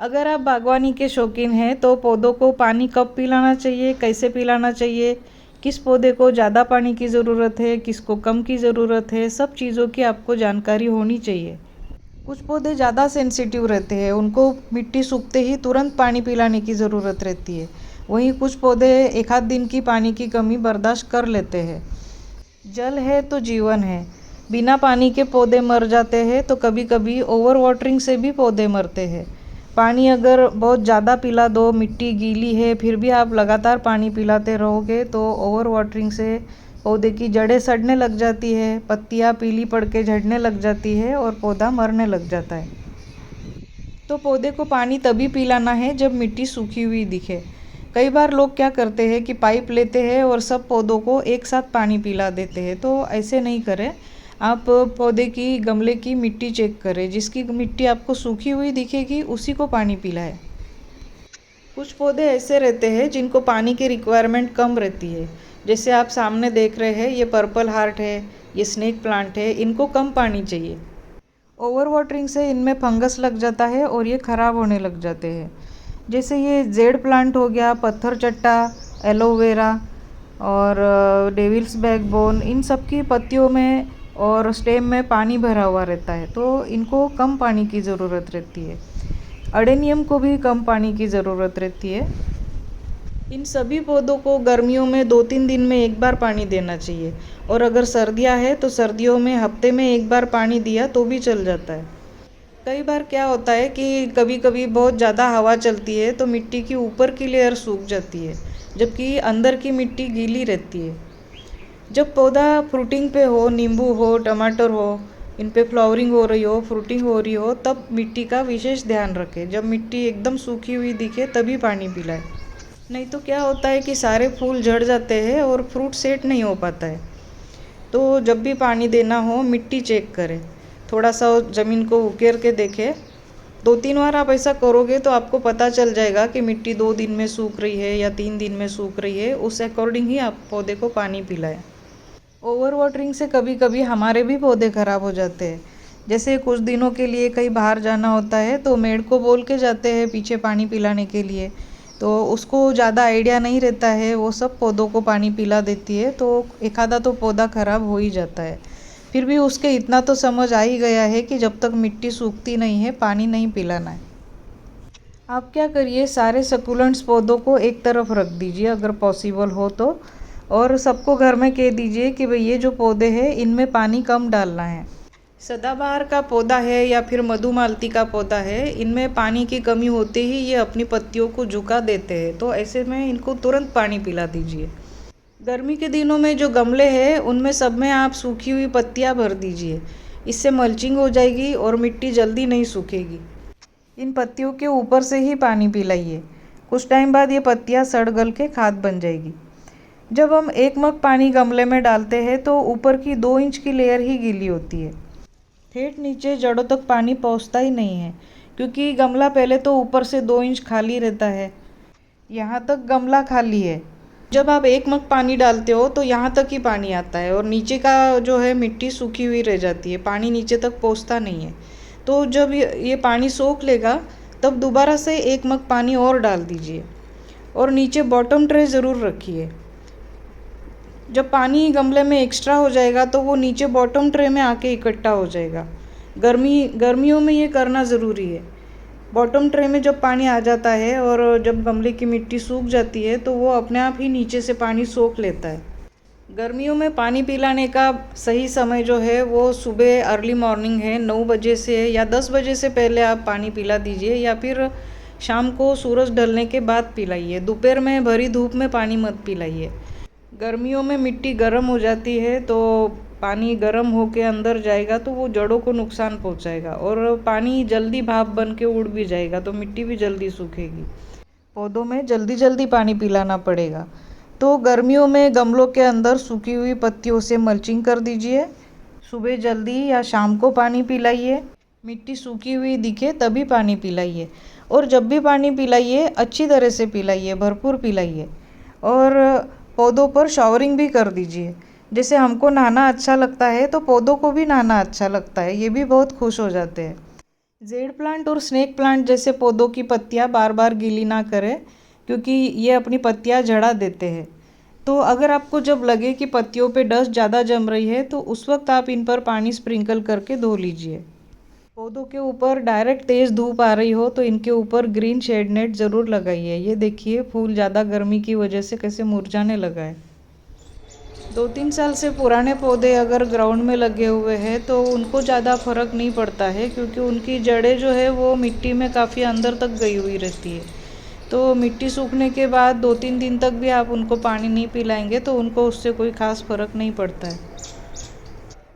अगर आप बागवानी के शौकीन हैं तो पौधों को पानी कब पिलाना चाहिए, कैसे पिलाना चाहिए, किस पौधे को ज़्यादा पानी की ज़रूरत है, किसको कम की ज़रूरत है, सब चीज़ों की आपको जानकारी होनी चाहिए। कुछ पौधे ज़्यादा सेंसिटिव रहते हैं, उनको मिट्टी सूखते ही तुरंत पानी पिलाने की ज़रूरत रहती है। वहीं कुछ पौधे एक आध दिन की पानी की कमी बर्दाश्त कर लेते हैं। जल है तो जीवन है। बिना पानी के पौधे मर जाते हैं, तो कभी कभी ओवर वाटरिंग से भी पौधे मरते हैं। पानी अगर बहुत ज़्यादा पिला दो, मिट्टी गीली है, फिर भी आप लगातार पानी पिलाते रहोगे तो ओवर वाटरिंग से पौधे की जड़ें सड़ने लग जाती है, पत्तियाँ पीली पड़ के झड़ने लग जाती है और पौधा मरने लग जाता है। तो पौधे को पानी तभी पिलाना है जब मिट्टी सूखी हुई दिखे। कई बार लोग क्या करते हैं कि पाइप लेते हैं और सब पौधों को एक साथ पानी पिला देते हैं, तो ऐसे नहीं करें। आप पौधे की गमले की मिट्टी चेक करें, जिसकी मिट्टी आपको सूखी हुई दिखेगी उसी को पानी पिलाएं। कुछ पौधे ऐसे रहते हैं जिनको पानी की रिक्वायरमेंट कम रहती है। जैसे आप सामने देख रहे हैं, ये पर्पल हार्ट है, ये स्नेक प्लांट है, इनको कम पानी चाहिए। ओवर वाटरिंग से इनमें फंगस लग जाता है और ये ख़राब होने लग जाते हैं। जैसे ये जेड प्लांट हो गया, पत्थर चट्टा, एलोवेरा और डेविल्स बैकबोन, इन सब की पत्तियों में और स्टेम में पानी भरा हुआ रहता है, तो इनको कम पानी की ज़रूरत रहती है। अडेनियम को भी कम पानी की ज़रूरत रहती है। इन सभी पौधों को गर्मियों में 2-3 दिन में एक बार पानी देना चाहिए, और अगर सर्दियाँ हैं तो सर्दियों में हफ्ते में एक बार पानी दिया तो भी चल जाता है। कई बार क्या होता है कि कभी कभी बहुत ज़्यादा हवा चलती है तो मिट्टी की ऊपर की लेयर सूख जाती है, जबकि अंदर की मिट्टी गीली रहती है। जब पौधा फ्रूटिंग पे हो, नींबू हो, टमाटर हो, इन पे फ्लावरिंग हो रही हो, फ्रूटिंग हो रही हो, तब मिट्टी का विशेष ध्यान रखें। जब मिट्टी एकदम सूखी हुई दिखे तभी पानी पिलाएं। नहीं तो क्या होता है कि सारे फूल झड़ जाते हैं और फ्रूट सेट नहीं हो पाता है। तो जब भी पानी देना हो मिट्टी चेक करें, थोड़ा सा ज़मीन को उकेर के देखें। 2-3 बार आप ऐसा करोगे तो आपको पता चल जाएगा कि मिट्टी 2 दिन में सूख रही है या 3 दिन में सूख रही है। उस अकॉर्डिंग ही आप पौधे को पानी पिलाएं। ओवर वाटरिंग से कभी कभी हमारे भी पौधे ख़राब हो जाते हैं। जैसे कुछ दिनों के लिए कहीं बाहर जाना होता है तो मेड को बोल के जाते हैं पीछे पानी पिलाने के लिए, तो उसको ज़्यादा आइडिया नहीं रहता है, वो सब पौधों को पानी पिला देती है, तो एक आधा तो पौधा ख़राब हो ही जाता है। फिर भी उसके इतना तो समझ आ ही गया है कि जब तक मिट्टी सूखती नहीं है पानी नहीं पिलाना है। आप क्या करिए, सारे सकुलेंट्स पौधों को एक तरफ रख दीजिए अगर पॉसिबल हो तो, और सबको घर में कह दीजिए कि भाई ये जो पौधे हैं इनमें पानी कम डालना है। सदाबहार का पौधा है या फिर मधुमालती का पौधा है, इनमें पानी की कमी होते ही ये अपनी पत्तियों को झुका देते हैं, तो ऐसे में इनको तुरंत पानी पिला दीजिए। गर्मी के दिनों में जो गमले हैं उनमें सब में आप सूखी हुई पत्तियां भर दीजिए। इससे मल्चिंग हो जाएगी और मिट्टी जल्दी नहीं सूखेगी। इन पत्तियों के ऊपर से ही पानी पिलाइए। कुछ टाइम बाद ये पत्तियां सड़ गल के खाद बन जाएगी। जब हम 1 मग पानी गमले में डालते हैं तो ऊपर की 2 इंच की लेयर ही गीली होती है। ठेठ नीचे जड़ों तक पानी पहुंचता ही नहीं है, क्योंकि गमला पहले तो ऊपर से 2 इंच खाली रहता है। यहाँ तक गमला खाली है। जब आप 1 मग पानी डालते हो तो यहाँ तक ही पानी आता है और नीचे का जो है मिट्टी सूखी हुई रह जाती है, पानी नीचे तक पहुँचता नहीं है। तो जब ये पानी सोख लेगा तब दोबारा से 1 मग पानी और डाल दीजिए, और नीचे बॉटम ट्रे ज़रूर रखिए। जब पानी गमले में एक्स्ट्रा हो जाएगा तो वो नीचे बॉटम ट्रे में आके इकट्ठा हो जाएगा। गर्मियों में ये करना ज़रूरी है। बॉटम ट्रे में जब पानी आ जाता है और जब गमले की मिट्टी सूख जाती है तो वो अपने आप ही नीचे से पानी सोख लेता है। गर्मियों में पानी पिलाने का सही समय जो है वो सुबह अर्ली मॉर्निंग है, 9 बजे से या 10 बजे से पहले आप पानी पिला दीजिए, या फिर शाम को सूरज ढलने के बाद पिलाइए। दोपहर में भरी धूप में पानी मत पिलाइए। गर्मियों में मिट्टी गर्म हो जाती है, तो पानी गर्म होके अंदर जाएगा तो वो जड़ों को नुकसान पहुंचाएगा, और पानी जल्दी भाप बन के उड़ भी जाएगा तो मिट्टी भी जल्दी सूखेगी। पौधों में जल्दी जल्दी पानी पिलाना पड़ेगा। तो गर्मियों में गमलों के अंदर सूखी हुई पत्तियों से मल्चिंग कर दीजिए। सुबह जल्दी या शाम को पानी पिलाइए। मिट्टी सूखी हुई दिखे तभी पानी पिलाइए, और जब भी पानी पिलाइए अच्छी तरह से पिलाइए, भरपूर पिलाइए। और पौधों पर शावरिंग भी कर दीजिए। जैसे हमको नहाना अच्छा लगता है तो पौधों को भी नहाना अच्छा लगता है, ये भी बहुत खुश हो जाते हैं। जेड प्लांट और स्नेक प्लांट जैसे पौधों की पत्तियां बार बार गीली ना करें, क्योंकि ये अपनी पत्तियां झड़ा देते हैं। तो अगर आपको जब लगे कि पत्तियों पे डस्ट ज़्यादा जम रही है तो उस वक्त आप इन पर पानी स्प्रिंकल करके धो लीजिए। पौधों के ऊपर डायरेक्ट तेज़ धूप आ रही हो तो इनके ऊपर ग्रीन शेड नेट ज़रूर लगाइए। ये देखिए फूल ज़्यादा गर्मी की वजह से कैसे मुरझाने लगा है। 2-3 साल से पुराने पौधे अगर ग्राउंड में लगे हुए हैं तो उनको ज़्यादा फर्क नहीं पड़ता है, क्योंकि उनकी जड़ें जो है वो मिट्टी में काफ़ी अंदर तक गई हुई रहती है। तो मिट्टी सूखने के बाद 2-3 दिन तक भी आप उनको पानी नहीं पिलाएंगे तो उनको उससे कोई ख़ास फ़र्क नहीं पड़ता है।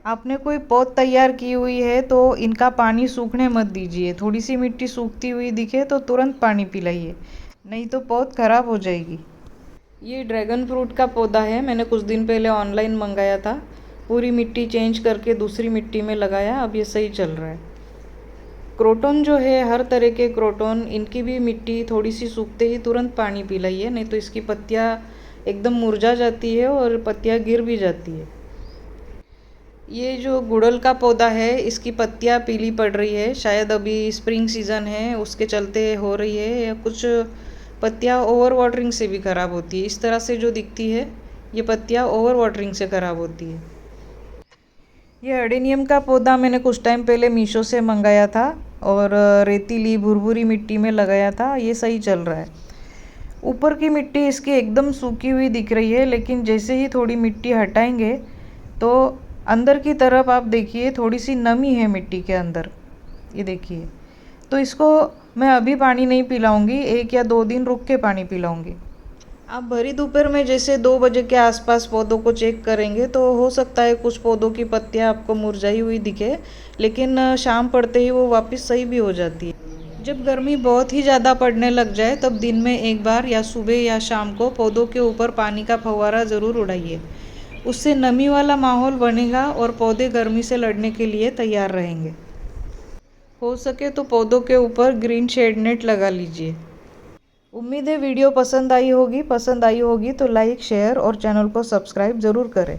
आपने कोई पौध तैयार की हुई है तो इनका पानी सूखने मत दीजिए। थोड़ी सी मिट्टी सूखती हुई दिखे तो तुरंत पानी पिलाइए, नहीं तो पौध खराब हो जाएगी। ये ड्रैगन फ्रूट का पौधा है, मैंने कुछ दिन पहले ऑनलाइन मंगाया था। पूरी मिट्टी चेंज करके दूसरी मिट्टी में लगाया, अब ये सही चल रहा है। क्रोटन जो है, हर तरह के क्रोटन, इनकी भी मिट्टी थोड़ी सी सूखते ही तुरंत पानी पिलाइए, नहीं तो इसकी पत्तियाँ एकदम मुरझा जाती है और पत्तियाँ गिर भी जाती है। ये जो गुड़हल का पौधा है इसकी पत्तियाँ पीली पड़ रही है, शायद अभी स्प्रिंग सीज़न है उसके चलते हो रही है, या कुछ पत्तियाँ ओवर वाटरिंग से भी ख़राब होती है। इस तरह से जो दिखती है ये पत्तियाँ ओवर वाटरिंग से ख़राब होती है। ये अडेनियम का पौधा मैंने कुछ टाइम पहले मीशो से मंगाया था और रेतीली भुरभुरी मिट्टी में लगाया था, ये सही चल रहा है। ऊपर की मिट्टी इसकी एकदम सूखी हुई दिख रही है, लेकिन जैसे ही थोड़ी मिट्टी हटाएंगे तो अंदर की तरफ आप देखिए थोड़ी सी नमी है मिट्टी के अंदर, ये देखिए। तो इसको मैं अभी पानी नहीं पिलाऊंगी, 1 या 2 दिन रुक के पानी पिलाऊंगी। आप भरी दोपहर में जैसे 2 बजे के आसपास पौधों को चेक करेंगे तो हो सकता है कुछ पौधों की पत्तियां आपको मुरझाई हुई दिखे, लेकिन शाम पड़ते ही वो वापस सही भी हो जाती है। जब गर्मी बहुत ही ज़्यादा पड़ने लग जाए तब दिन में एक बार या सुबह या शाम को पौधों के ऊपर पानी का फव्वारा ज़रूर उड़ाइए। उससे नमी वाला माहौल बनेगा और पौधे गर्मी से लड़ने के लिए तैयार रहेंगे। हो सके तो पौधों के ऊपर ग्रीन शेड नेट लगा लीजिए। उम्मीद है वीडियो पसंद आई होगी तो लाइक, शेयर और चैनल को सब्सक्राइब ज़रूर करें।